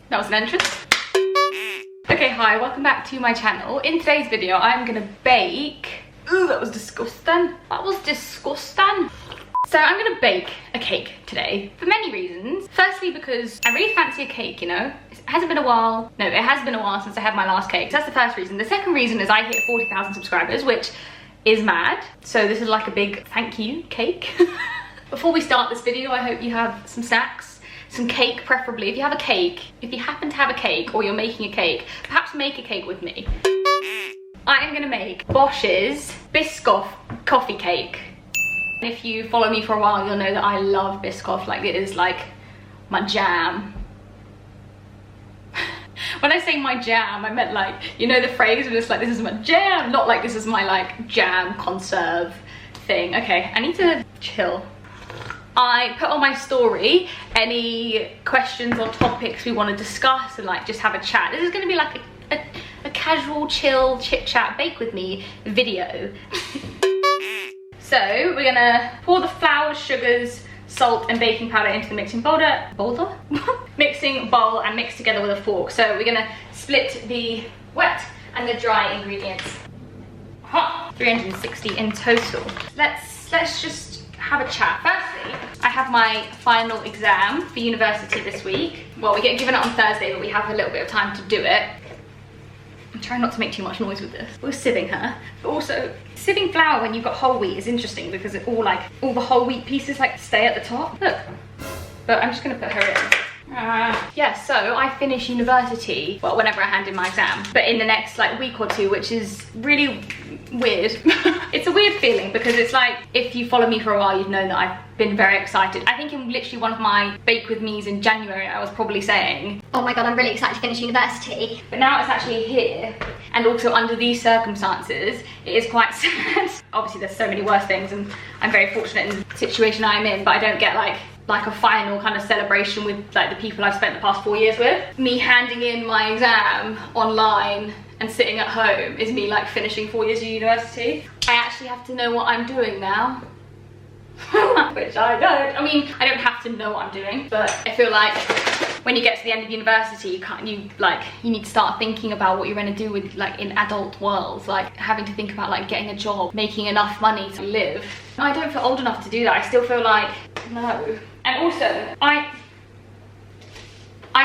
That was an entrance. Okay, hi, welcome back to my channel. In today's video, I'm gonna bake... Ooh, that was disgusting. That was disgusting. So I'm gonna bake a cake today for many reasons. Firstly, because I really fancy a cake, you know? It hasn't been a while. No, it has been a while since I had my last cake. So that's the first reason. The second reason is I hit 40,000 subscribers, which is mad. So this is like a big thank you cake. Before we start this video, I hope you have some snacks, some cake preferably. If you have a cake, if you happen to have a cake or you're making a cake, perhaps make a cake with me. I am gonna make Bosch's Biscoff coffee cake. And if you follow me for a while, you'll know that I love Biscoff. Like, it is like my jam. When I say my jam, I meant like, you know the phrase when it's like, this is my jam, not like this is my like jam conserve thing. Okay, I need to chill. I put on my story any questions or topics we want to discuss and like just have a chat. This is going to be like a casual, chill, chit chat, bake with me video. So we're gonna pour the flour, sugars, salt and baking powder into the mixing mixing bowl and mix together with a fork. So we're gonna split the wet and the dry ingredients. 360 in total. Let's just have a chat. Firstly, I have my final exam for university this week. Well, we get given it on Thursday, but we have a little bit of time to do it. I'm trying not to make too much noise with this. We're sieving her, but also sieving flour when you've got whole wheat is interesting because it all the whole wheat pieces like stay at the top. Look, but I'm just gonna put her in. Yeah, so I finish university, well, whenever I hand in my exam, but in the next like week or two, which is really weird. It's a weird feeling because it's like, if you follow me for a while, you've known that I've been very excited. I think in literally one of my bake with me's in January, I was probably saying, oh my god, I'm really excited to finish university. But now it's actually here, and also under these circumstances, it is quite sad. Obviously there's so many worse things and I'm very fortunate in the situation I'm in, but I don't get like a final kind of celebration with like the people I've spent the past 4 years with. Me handing in my exam online and sitting at home is me like finishing 4 years of university. I actually have to know what I'm doing now. Which I don't. I mean, I don't have to know what I'm doing, but I feel like when you get to the end of university, you need to start thinking about what you're going to do with like in adult worlds, like having to think about like getting a job, making enough money to live. I don't feel old enough to do that. I still feel like, no. And also, I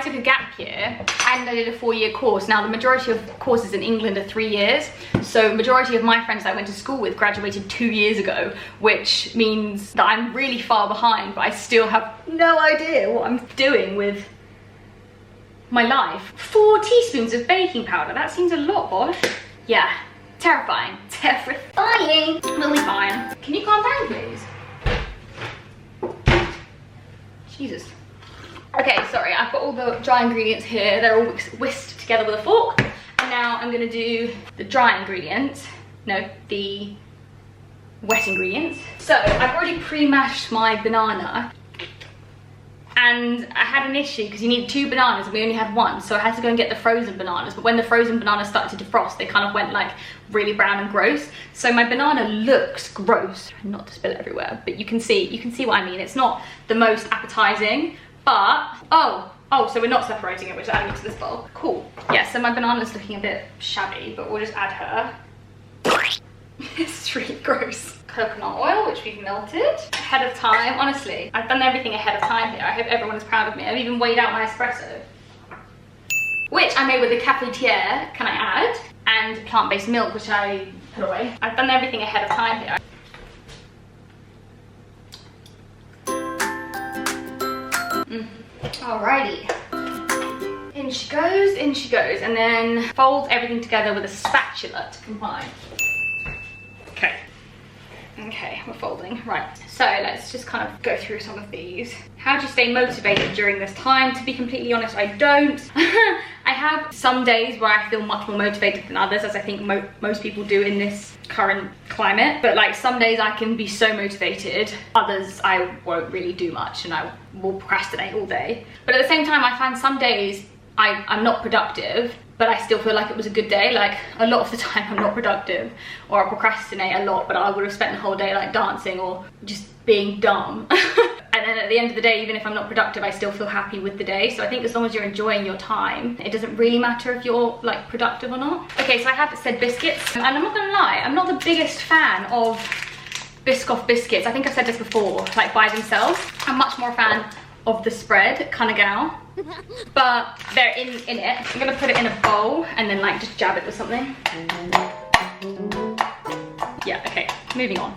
took a gap year and I did a 4-year course. Now the majority of courses in England are 3 years. So majority of my friends I went to school with graduated 2 years ago, which means that I'm really far behind, but I still have no idea what I'm doing with my life. 4 teaspoons of baking powder, that seems a lot, Bosch. Yeah, terrifying, terrifying. We'll be fine. Can you calm down, please? Jesus. Okay, sorry, I've got all the dry ingredients here. They're all whisked together with a fork. And now I'm gonna do the dry ingredients. No, the wet ingredients. So I've already pre-mashed my banana. And I had an issue because you need 2 bananas and we only had 1. So I had to go and get the frozen bananas. But when the frozen bananas started to defrost, they kind of went like really brown and gross. So my banana looks gross. Try not to spill it everywhere, but you can see what I mean. It's not the most appetizing. But, oh, so we're not separating it, we're just adding it to this bowl. Cool. Yeah, so my banana's looking a bit shabby, but we'll just add her. It's really gross. Coconut oil, which we've melted. Ahead of time, honestly. I've done everything ahead of time here. I hope everyone is proud of me. I've even weighed out my espresso. Which I made with a cafetiere, can I add? And plant-based milk, which I put away. I've done everything ahead of time here. Alrighty. In she goes, and then fold everything together with a spatula to combine. Okay, we're folding. Right, so let's just kind of go through some of these. How do you stay motivated during this time? To be completely honest, I don't. I have some days where I feel much more motivated than others, as I think most people do in this current climate. But like some days I can be so motivated, others I won't really do much and I will procrastinate all day. But at the same time, I find some days I'm not productive, but I still feel like it was a good day. Like a lot of the time I'm not productive, or I procrastinate a lot, but I would have spent the whole day like dancing or just being dumb. And then at the end of the day, even if I'm not productive, I still feel happy with the day. So I think as long as you're enjoying your time, it doesn't really matter if you're like productive or not. Okay, so I have said biscuits, and I'm not gonna lie, I'm not the biggest fan of Biscoff biscuits. I think I've said this before, like by themselves. I'm much more a fan of the spread kind of gal, but they're in it. I'm gonna put it in a bowl and then like just jab it with something. Yeah, okay, moving on.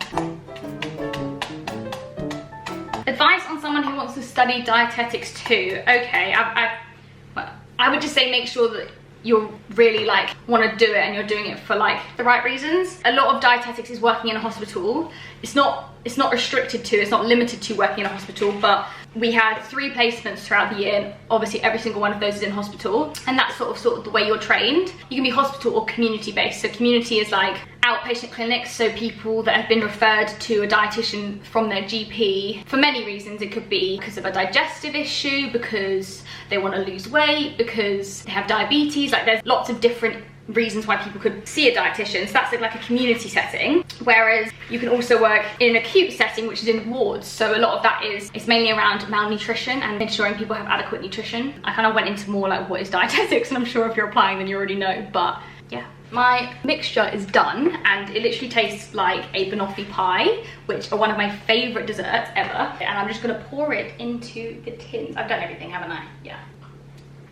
Advice on someone who wants to study dietetics too. Okay, I would just say make sure that you really like want to do it and you're doing it for like the right reasons. A lot of dietetics is working in a hospital. It's not restricted to, it's not limited to working in a hospital, but we had 3 placements throughout the year, and obviously every single one of those is in hospital, and that's sort of the way you're trained. You can be hospital or community based. So community is like outpatient clinics, so people that have been referred to a dietitian from their GP for many reasons. It could be because of a digestive issue, because they want to lose weight, because they have diabetes. Like there's lots of different reasons why people could see a dietitian. So that's like a community setting, whereas you can also work in an acute setting, which is in wards. So a lot of that it's mainly around malnutrition and ensuring people have adequate nutrition. I kind of went into more like what is dietetics, and I'm sure if you're applying then you already know, but yeah. My mixture is done, and it literally tastes like a banoffee pie, which are one of my favorite desserts ever. And I'm just gonna pour it into the tins. I've done everything, haven't I? Yeah.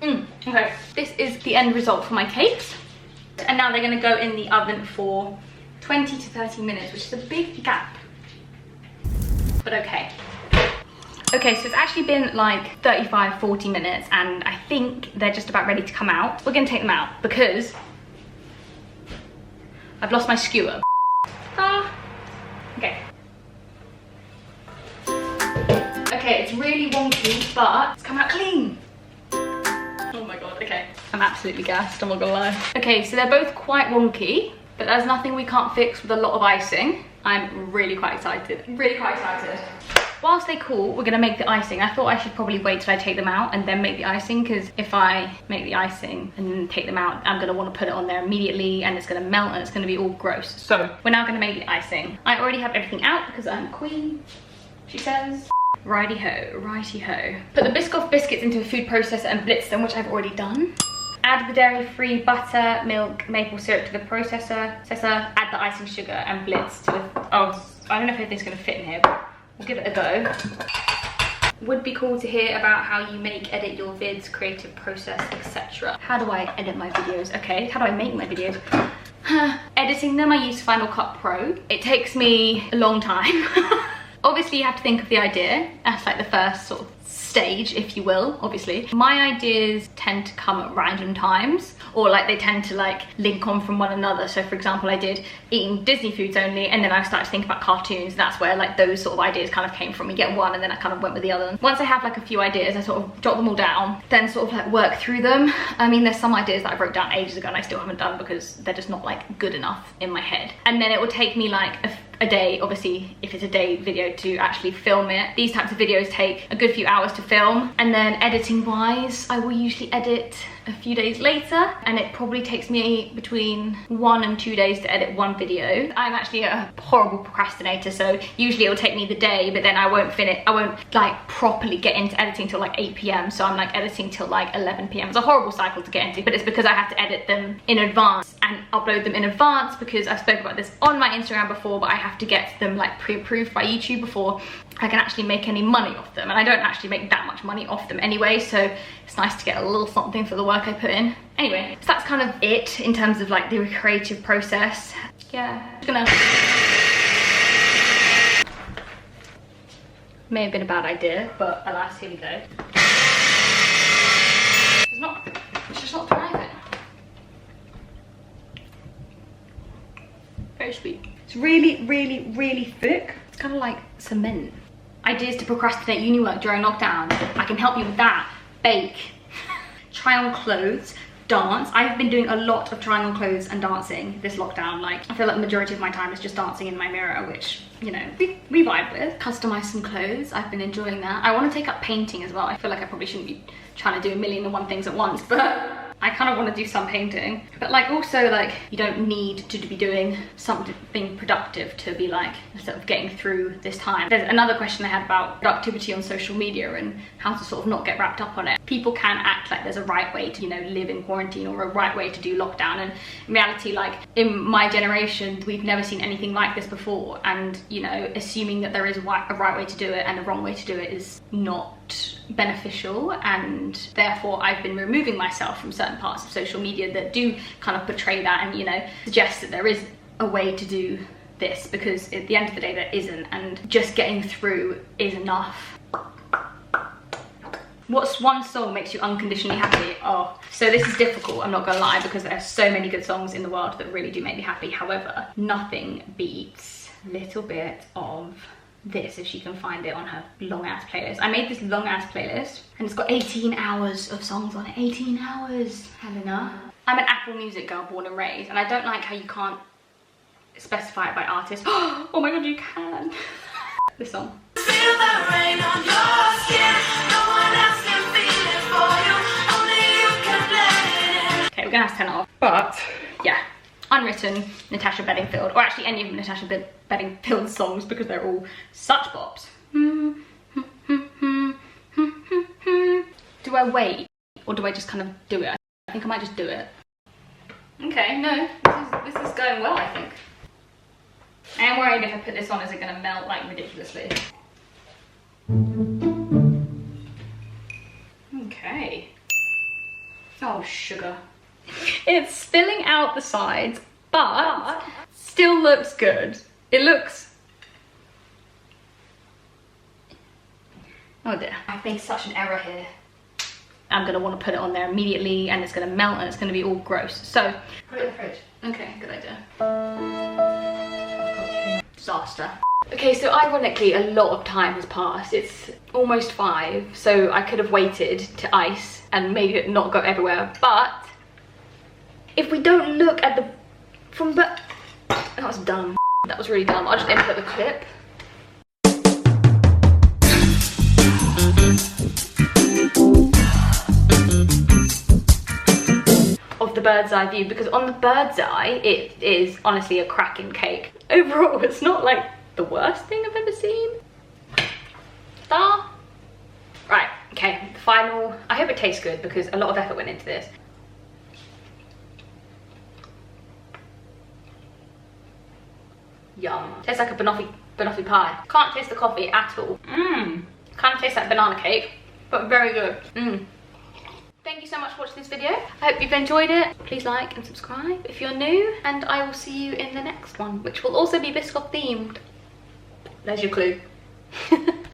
Okay, this is the end result for my cakes. And now they're gonna go in the oven for 20 to 30 minutes, which is a big gap, but okay. Okay, so it's actually been like 35, 40 minutes, and I think they're just about ready to come out. We're gonna take them out because I've lost my skewer. Okay. Okay, it's really wonky, but it's come out clean. Oh my god, okay. I'm absolutely gassed, I'm not gonna lie. Okay, so they're both quite wonky, but there's nothing we can't fix with a lot of icing. I'm really quite excited. Really quite excited. Whilst they cool, we're gonna make the icing. I thought I should probably wait till I take them out and then make the icing, because if I make the icing and then take them out, I'm gonna want to put it on there immediately and it's gonna melt and it's gonna be all gross. So we're now gonna make the icing. I already have everything out because I'm a queen, she says. Righty ho, righty ho. Put the Biscoff biscuits into a food processor and blitz them, which I've already done. Add the dairy-free butter, milk, maple syrup to the processor. Add the icing sugar and blitz to the... Oh, I don't know if anything's gonna fit in here, but we'll give it a go. Would be cool to hear about how you make, edit your vids, creative process, etc. How do I edit my videos? Okay, how do I make my videos? Editing them, I use Final Cut Pro. It takes me a long time. Obviously, you have to think of the idea. That's like the first sort of stage, if you will, obviously. My ideas tend to come at random times, or like they tend to like link on from one another. So for example, I did eating Disney foods only, and then I started to think about cartoons. That's where like those sort of ideas kind of came from. You get one and then I kind of went with the other. Once I have like a few ideas, I sort of jot them all down, then sort of like work through them. I mean, there's some ideas that I wrote down ages ago and I still haven't done because they're just not like good enough in my head. And then it will take me like a day, obviously if it's a day video, to actually film it. These types of videos take a good few hours to film, and then editing wise, I will usually edit a few days later, and it probably takes me between 1 and 2 days to edit one video. I'm actually a horrible procrastinator, so usually it will take me the day, but then I won't like properly get into editing till like 8 PM, so I'm like editing till like 11 PM. It's a horrible cycle to get into, but it's because I have to edit them in advance and upload them in advance, because I've spoken about this on my Instagram before, but I have to get them like pre-approved by YouTube before I can actually make any money off them, and I don't actually make that much money off them anyway, so it's nice to get a little something for the work I put in. Anyway, so that's kind of it in terms of like the creative process. Yeah, I'm gonna... May have been a bad idea, but alas, here we go. It's just not thriving. Very sweet. It's really, really, really thick. It's kind of like cement. Ideas to procrastinate uni work during lockdown. I can help you with that. Bake, try on clothes, dance. I've been doing a lot of trying on clothes and dancing this lockdown. Like, I feel like the majority of my time is just dancing in my mirror, which, you know, we vibe with. Customize some clothes. I've been enjoying that. I want to take up painting as well. I feel like I probably shouldn't be trying to do a million and one things at once, but I kind of want to do some painting, but like also like you don't need to be doing something productive to be like sort of getting through this time. There's another question I had about productivity on social media and how to sort of not get wrapped up on it. People can act like there's a right way to, you know, live in quarantine or a right way to do lockdown, and in reality, like in my generation, we've never seen anything like this before, and you know, assuming that there is a right way to do it and a wrong way to do it is not beneficial, and therefore I've been removing myself from certain parts of social media that do kind of portray that and, you know, suggest that there is a way to do this, because at the end of the day there isn't, and just getting through is enough. What's one song makes you unconditionally happy? Oh, so this is difficult, I'm not gonna lie, because there are so many good songs in the world that really do make me happy. However, nothing beats a little bit of this, if she can find it on her long ass playlist. I made this long ass playlist and it's got 18 hours of songs on it. 18 hours, Helena. I'm an Apple Music girl, born and raised, and I don't like how you can't specify it by artist. Oh my god, you can. This song. Feel the rain on your skin. No one else can feel it for you. Only you can play it. Okay, we're gonna have to turn it off. But yeah, unwritten Natasha Bedingfield, or actually any of Natasha Bedingfield's songs, because they're all such bops. Do I wait, or do I just kind of do it? I think I might just do it. Okay, no, this is going well, I think. I am worried if I put this on, is it going to melt like ridiculously? Okay. Oh, sugar. It's spilling out the sides, but still looks good. It looks... Oh dear. I've made such an error here. I'm going to want to put it on there immediately, and it's going to melt and it's going to be all gross. So, put it in the fridge. Okay, good idea. Disaster. Okay, so ironically, a lot of time has passed. It's almost 5, so I could have waited to ice and made it not go everywhere, but if we don't look at the... that was dumb. That was really dumb. I'll just input the clip. Of the bird's eye view, because on the bird's eye it is honestly a cracking cake. Overall, it's not like the worst thing I've ever seen. Star. Right, okay, the final. I hope it tastes good because a lot of effort went into this. Yum. Tastes like a banoffee pie. Can't taste the coffee at all. Kind of tastes like banana cake, but very good. Thank you so much for watching this video. I hope you've enjoyed it. Please like and subscribe if you're new, and I will see you in the next one, which will also be Biscoff themed. There's your clue.